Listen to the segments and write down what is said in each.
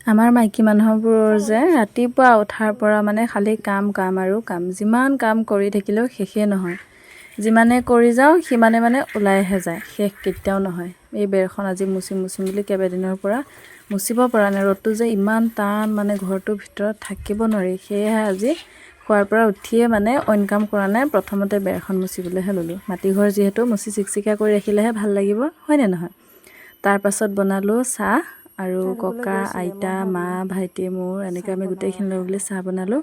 আমাৰ মাইকী মানুহবোৰৰ যে ৰাতিপুৱা উঠাৰ পৰা মানে খালি কাম আৰু কাম যিমান কাম কৰি থাকিলেও শেষে নহয় যিমানে কৰি যাওঁ সিমানে মানে ওলাইহে যায় শেষ কেতিয়াও নহয় এই বেৰখন আজি মুচিম বুলি কেইবাদিনৰ পৰা মুচিব পৰা নাই ৰ'দটো যে ইমান টান মানে ঘৰটোৰ ভিতৰত থাকিব নোৱাৰি সেয়েহে আজি খোৱাৰ পৰা উঠিয়ে মানে অইন কাম কৰা নাই প্ৰথমতে বেৰখন মুচিবলৈহে ল'লোঁ মাটি ঘৰ যিহেতু মুচি চিকচিকা কৰি ৰাখিলেহে ভাল লাগিব হয়নে নহয় তাৰ পাছত বনালোঁ চাহ আৰু ককা আইতা মা ভাইটি মোৰ এনেকৈ আমি গোটেইখিনি লৈ বুলি চাহ বনালোঁ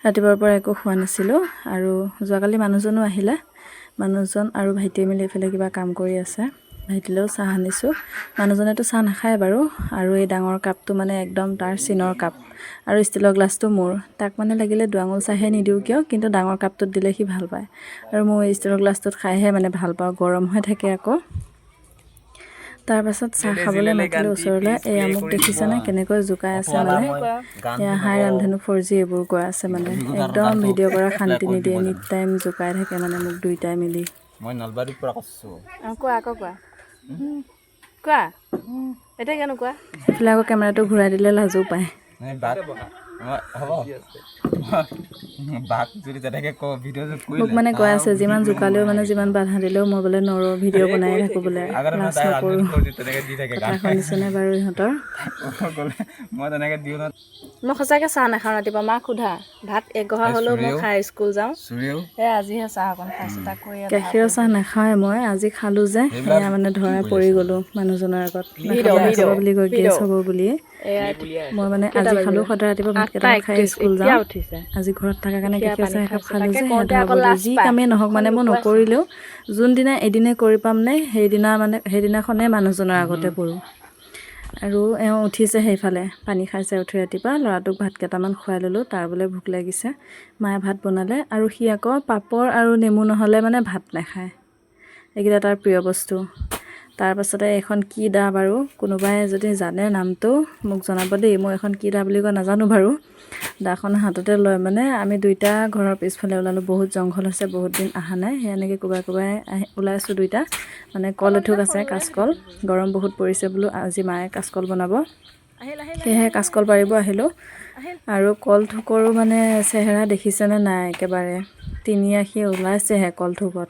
ৰাতিপুৱাৰ পৰা একো খোৱা নাছিলোঁ আৰু যোৱাকালি মানুহজনো আহিলে মানুহজন আৰু ভাইটিয়ে মিলি এফালে কিবা কাম কৰি আছে ভাইটিলৈও চাহ আনিছোঁ মানুহজনেতো চাহ নাখায় বাৰু আৰু এই ডাঙৰ কাপটো মানে একদম তাৰ চিনৰ কাপ আৰু ষ্টিলৰ গ্লাছটো মোৰ তাক মানে লাগিলে দুআঙুল চাহে নিদিওঁ কিয় কিন্তু ডাঙৰ কাপটোত দিলে সি ভাল পায় আৰু মই ষ্টিলৰ গ্লাছটোত খাইহে মানে ভাল পাওঁ গৰম হৈ থাকে আকৌ তাৰ পাছত চাহ খাবলৈ মাতিলে ওচৰলৈ এই আমুক দেখিছানে কেনেকৈ জোকাই আছে মানে এয়া হাই ৰান্ধনু 4G এইবোৰ কৈ আছে মানে একদম ভিডিঅ' কৰা শান্তি নিদিয়ে এনি টাইম জোকাই থাকে মানে মোক দুইটাই মিলি মই নলবাৰীৰ পৰা কৈছোঁ কোৱা আকৌ কোৱা এতিয়া কেনেকুৱা কোৱা এইফালে আকৌ কেমেৰাটো ঘূৰাই দিলে লাজো পায় মোক মানে কৈ আছে যিমান জোকালেও মানে যিমান বাধা দিলেও মই বোলে নৰো ভিডিঅ' বনাই থাকোঁ বোলে লাজ নকৰোঁ কথা শুনিছেনে বাৰু ইহঁতৰ মই সঁচাকৈ চাহ নাখাওঁ ৰাতিপুৱা মাক সোধা ভাত এগঢ়া হ'লেও মই খাই স্কুল যাওঁ এই আজিহে চাহ অকণ খাইছোঁ তাকো গাখীৰৰ চাহ নাখাওঁৱে মই আজি খালোঁ যে সেয়া মানে ধৰা পৰি গ'লোঁ মানুহজনৰ আগত নাখাব বুলি কৈ গেছ হ'ব বুলিয়ে মই মানে আজি খালোঁ সদায় ৰাতিপুৱা ভাতকেইটা খাই স্কুল যাওঁ আজি ঘৰত থকাৰ কাৰণে গাখীৰ চাহ একাপ খালোঁ যে যি কামেই নহওক মানে মই নকৰিলেও যোনদিনা এদিনে কৰি পাম নে সেইদিনাখনে মানুহজনৰ আগতে পৰোঁ আৰু এওঁ উঠিছে সেইফালে পানী খাইছে উঠি ৰাতিপুৱা ল'ৰাটোক ভাত কেইটামান খুৱাই ল'লোঁ তাৰ বোলে ভোক লাগিছে মায়ে ভাত বনালে আৰু সি আকৌ পাপৰ আৰু নেমু নহ'লে মানে ভাত নাখায় এইকেইটা তাৰ প্ৰিয় বস্তু তাৰপাছতে এখন কি দা বাৰু কোনোবাই যদি জানে নামটো মোক জনাব দেই মই এখন কি দা বুলি কয় নাজানো বাৰু দাখন হাততে লৈ মানে আমি দুইটা ঘৰৰ পিছফালে ওলালোঁ বহুত জংঘল আছে বহুত দিন অহা নাই সেই এনেকৈ কোবাই ওলাইছোঁ দুইটা মানে কল এথোক আছে কাচকল গৰম বহুত পৰিছে বোলো আজি মায়ে কাচকল বনাব সেয়েহে কাচকল পাৰিব আহিলোঁ আৰু কলথোকৰো মানে চেহেৰা দেখিছেনে নাই একেবাৰে তিনি আখি ওলাইছেহে কলথোকত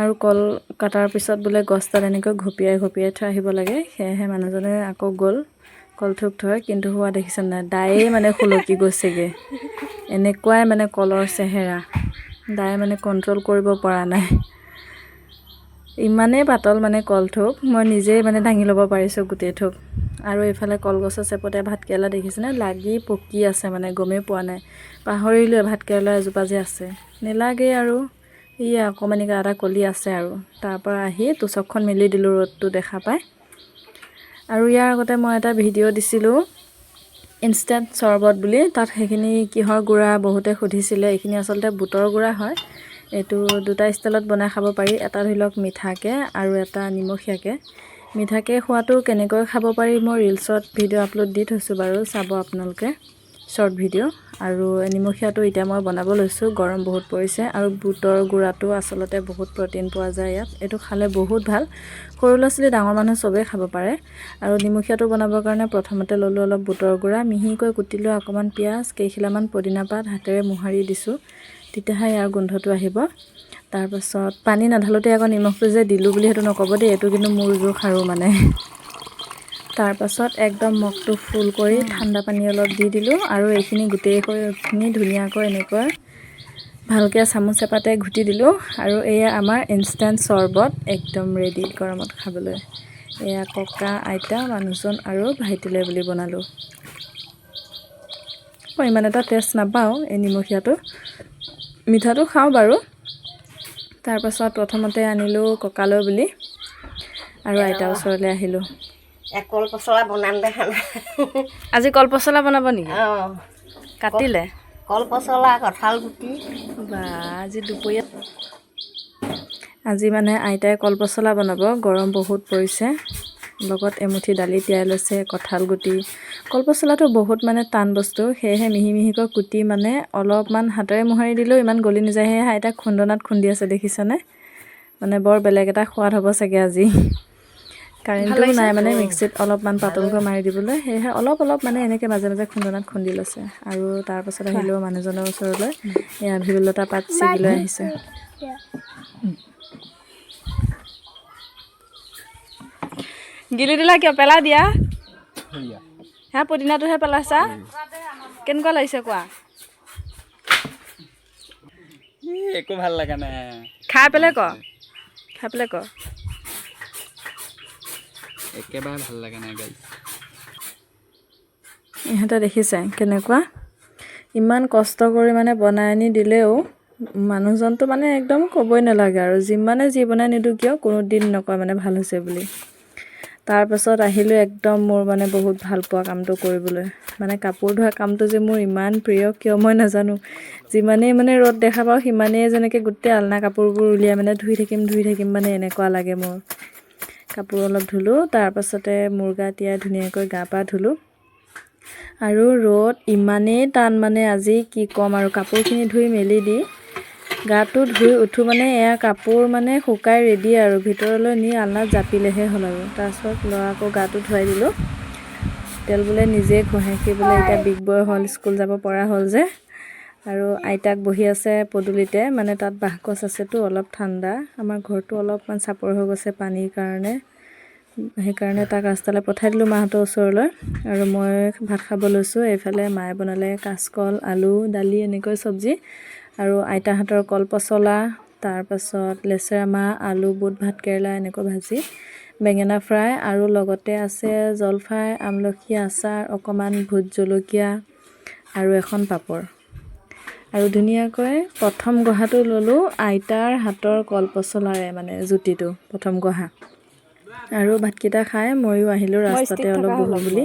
আৰু কল কাটাৰ পিছত বোলে গছডাল এনেকৈ ঘপিয়াই থৈ আহিব লাগে সেয়েহে মানুহজনে আকৌ গ'ল কলথোক থৈ কিন্তু হোৱা দেখিছে নাই দায়ে মানে খুলকি গৈছেগৈ এনেকুৱাই মানে কলৰ চেহেৰা দায়ে মানে কণ্ট্ৰল কৰিব পৰা নাই ইমানেই পাতল মানে কলথোক মই নিজেই মানে দাঙি ল'ব পাৰিছোঁ গোটেই থোক আৰু এইফালে কলগছৰ চেপতে ভাতকেৰেলা দেখিছেনে লাগি পকি আছে মানে গমেই পোৱা নাই পাহৰিলোঁ ভাতকেৰেলা এজোপা যে আছে নেলাগে আৰু ই অকণমানিকা এটা কলি আছে আৰু তাৰ পৰা আহি তোচকখন মেলি দিলোঁ ৰ'দটো দেখা পায় আৰু ইয়াৰ আগতে মই এটা ভিডিঅ' দিছিলোঁ ইনষ্টেণ্ট চৰবত বুলি তাত সেইখিনি কিহৰ গুড়া বহুতে সুধিছিলে এইখিনি আচলতে বুটৰ গুড়া হয় এইটো দুটা ষ্টাইলত বনাই খাব পাৰি এটা ধৰি লওক মিঠাকৈ আৰু এটা নিমখীয়াকৈ মিঠাকৈ খোৱাটো কেনেকৈ খাব পাৰি মই ৰিলছত ভিডিঅ' আপলোড দি থৈছোঁ বাৰু চাব আপোনালোকে শ্বৰ্ট ভিডিঅ' আৰু নিমখীয়াটো এতিয়া মই বনাব লৈছোঁ গৰম বহুত পৰিছে আৰু বুটৰ গুড়াটো আচলতে বহুত প্ৰ'টিন পোৱা যায় ইয়াত এইটো খালে বহুত ভাল সৰু ল'ৰা ছোৱালী ডাঙৰ মানুহ চবেই খাব পাৰে আৰু নিমখীয়াটো বনাবৰ কাৰণে প্ৰথমতে ল'লোঁ অলপ বুটৰ গুড়া মিহিকৈ কুটিলোঁ অকণমান পিঁয়াজ কেইখিলামান পদিনা পাত হাতেৰে মোহাৰি দিছোঁ তেতিয়াহে ইয়াৰ গোন্ধটো আহিব তাৰপাছত পানী নাঢালোতে আকৌ নিমখটো যে দিলোঁ বুলি সেইটো নক'ব দেই এইটো কিন্তু মোৰ জোখ আৰু মানে তাৰপাছত একদম মগটো ফুল কৰি ঠাণ্ডা পানী অলপ দি দিলোঁ আৰু এইখিনি গোটেইখিনি ধুনীয়াকৈ এনেকৈ ভালকৈ চামুচ এপাতে ঘুটি দিলোঁ আৰু এয়া আমাৰ ইনষ্টেণ্ট চৰবত একদম ৰেডি গৰমত খাবলৈ এয়া ককা আইতা মানুহজন আৰু ভাইটিলে বুলি বনালোঁ মই ইমান এটা টেষ্ট নাপাওঁ এই নিমখীয়াটো মিঠাটো খাওঁ বাৰু তাৰপাছত প্ৰথমতে আনিলোঁ ককালৈ বুলি আৰু আইতাৰ ওচৰলৈ আহিলোঁ কল পচলা বনাম দেখা নাই আজি কল পচলা বনাব নেকি কাটিলে কল পচলা কঁঠাল গুটি বা আজি দুপৰীয়া আজি মানে আইতাই কল পচলা বনাব গৰম বহুত পৰিছে লগত এমুঠি দালি তিয়াই লৈছে কঁঠাল গুটি কল পচলাটো বহুত মানে টান বস্তু সেয়েহে মিহি মিহিকৈ কুটি মানে অলপমান হাতেৰে মোহাৰি দিলেও ইমান গলি নাযায় সেয়েহে আইতাক খুন্দনাত খুন্দি আছে দেখিছানে মানে বৰ বেলেগ এটা সোৱাদ হ'ব চাগে আজি কাৰেণ্টটো নাই মানে মিক্সিত অলপমান পাতলকৈ মাৰি দিবলৈ সেয়েহে অলপ মানে এনেকৈ মাজে মাজে খুন্দনাত খুন্দি লৈছে আৰু তাৰপাছত আহিলেও মানুহজনৰ ওচৰলৈ এয়া ভিলতা পাত ছিগি লৈ আহিছে গিলি দিলা কিয় পেলাই দিয়া হা পুদিনাটোহে পেলাইছা কেনেকুৱা লাগিছে কোৱা একো ভাল লগা নাই খাই পেলাই ক একেবাৰে ভাল লগা নাই গাইছ ইহঁতে দেখিছে কেনেকুৱা ইমান কষ্ট কৰি মানে বনাই আনি দিলেও মানুহজনটো মানে একদম ক'বই নালাগে আৰু যিমানে যি বনাই নিদিওঁ কিয় কোনো দিন নকয় মানে ভাল হৈছে বুলি তাৰপাছত আহিলোঁ একদম মোৰ মানে বহুত ভাল পোৱা কামটো কৰিবলৈ মানে কাপোৰ ধোৱা কামটো যে মোৰ ইমান প্ৰিয় কিয় মই নাজানো যিমানেই মানে ৰ'দ দেখা পাওঁ সিমানেই যেনেকৈ গোটেই আলনা কাপোৰবোৰ উলিয়াই মানে ধুই থাকিম মানে এনেকুৱা লাগে মোৰ কাপোৰ অলপ ধুলোঁ তাৰপাছতে মুৰ্গা তিয়াই ধুনীয়াকৈ গা পা ধুলোঁ আৰু ৰ'দ ইমানেই টান মানে আজি কি ক'ম আৰু কাপোৰখিনি ধুই মেলি দি গাটো ধুই উঠো মানে এয়া কাপোৰ মানে শুকাই ৰেডি আৰু ভিতৰলৈ নি আলনাত জাপিলেহে হ'ল আৰু তাৰপিছত ল'ৰা আকৌ গাটো ধুৱাই দিলোঁ তেল বোলে নিজে ঘঁহে সি বোলে এতিয়া বিগ বয় হ'ল স্কুল যাব পৰা হ'ল যে আৰু আইতাক বহি আছে পদূলিতে মানে তাত বাঁহগছ আছেতো অলপ ঠাণ্ডা আমাৰ ঘৰটো অলপমান চাপৰ হৈ গৈছে পানীৰ কাৰণে সেইকাৰণে তাক ৰাস্তালৈ পঠাই দিলোঁ মাহঁতৰ ওচৰলৈ আৰু মই ভাত খাব লৈছোঁ এইফালে মায়ে বনালে কাচকল আলু দালি এনেকৈ চব্জি আৰু আইতাহঁতৰ কল পচলা তাৰপাছত লেচেৰা মাহ আলু বুট ভাতকেৰেলা এনেকৈ ভাজি বেঙেনা ফ্ৰাই আৰু লগতে আছে জলফাই আমলখি আচাৰ অকণমান ভোট জলকীয়া আৰু এখন পাপৰ আৰু ধুনীয়াকৈ প্ৰথম গহাটো ল'লোঁ আইতাৰ হাতৰ কল পচলাৰে মানে জুতিটো প্ৰথম গহা আৰু ভাতকেইটা খাই ময়ো আহিলোঁ ৰাস্তাতে অলপ বহোঁ বুলি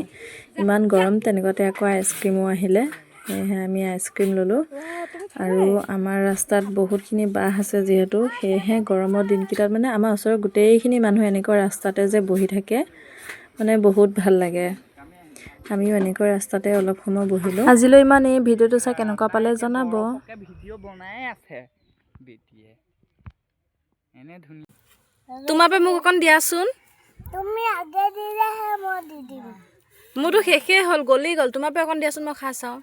ইমান গৰম তেনেকুৱাতে আকৌ আইচক্ৰীমো আহিলে সেয়েহে আমি আইচক্ৰীম ল'লোঁ আৰু আমাৰ ৰাস্তাত বহুতখিনি বাঁহ আছে যিহেতু সেয়েহে গৰমৰ দিনকেইটাত মানে আমাৰ ওচৰৰ গোটেইখিনি মানুহ এনেকুৱা ৰাস্তাতে যে বহি থাকে মানে বহুত ভাল লাগে আমিও এনেকৈ ৰাস্তাতে অলপ সময় বহিলোঁ আজিলৈ ইমান এই ভিডিঅ'টো চাই কেনেকুৱা পালে জনাব ভিডিঅ' বনাই আছে বেটিয়ে এনে ধুনীয়া তোমাৰ পৰা মোক অকণ দিয়াচোন তুমি আগে দিলেহে মই দি দিম মোৰতো শেষেই হ'ল গলি গ'ল তোমাৰ পৰা অকণ দিয়াচোন মই খাই চাওঁ